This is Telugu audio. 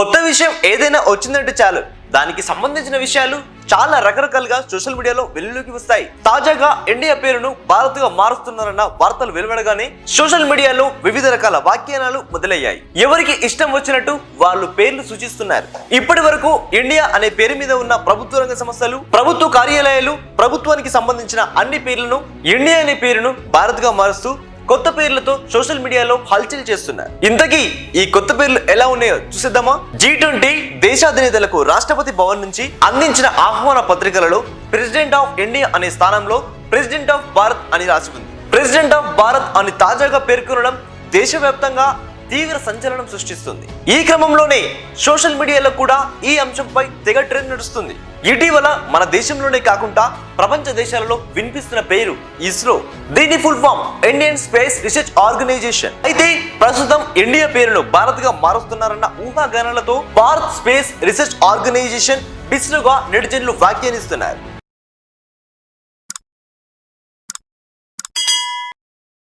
కొత్త విషయం ఏదైనా వచ్చిందంటే చాలు దానికి సంబంధించిన విషయాలు చాలా రకరకాలుగా సోషల్ మీడియాలో వెలుగులోకి వస్తాయి. తాజాగా ఇండియా పేరును భారత్గా మారుస్తున్నారన్న వార్తలు వెలువడగానే సోషల్ మీడియాలో వివిధ రకాల వ్యాఖ్యానాలు మొదలయ్యాయి. ఎవరికి ఇష్టం వచ్చినట్టు వాళ్ళు పేర్లు సూచిస్తున్నారు. ఇప్పటి వరకు ఇండియా అనే పేరు మీద ఉన్న ప్రభుత్వ రంగ సంస్థలు, ప్రభుత్వ కార్యాలయాలు, ప్రభుత్వానికి సంబంధించిన అన్ని పేర్లను ఇండియా అనే పేరును భారత్గా మారుస్తూ కొత్త పేర్లతో సోషల్ మీడియాలో హల్చల్ చేస్తున్నారు. ఇంతకీ ఈ కొత్త పేర్లు ఎలా ఉన్నాయో చూసేద్దామా? G20 దేశాధినేతలకు రాష్ట్రపతి భవన్ నుంచి అందించిన ఆహ్వాన పత్రికలలో ప్రెసిడెంట్ ఆఫ్ ఇండియా అనే స్థానంలో ప్రెసిడెంట్ ఆఫ్ భారత్ అని రాసి ఉంది. ప్రెసిడెంట్ ఆఫ్ భారత్ అని తాజాగా పేర్కొనడం దేశవ్యాప్తంగా తీవ్ర సంచలనం సృష్టిస్తుంది. ఈ క్రమంలోనే సోషల్ మీడియాలో కూడా ఈ అంశంపై తెగ ట్రెండ్ నడుస్తుంది. ఇటీవల మన దేశంలోనే కాకుండా ప్రపంచ దేశాలలో వినిపిస్తున్న పేరు ఇస్రో. దీని full form Indian space research organisation. అయితే ప్రస్తుతం ఇండియా పేరును భారత్ గా మారుస్తున్నారన్న ఊహాగానాలతో భారత్ స్పేస్ రీసెర్చ్ ఆర్గనైజేషన్ ఇస్రోగా నెటిజన్లు వ్యాఖ్యానిస్తున్నారు.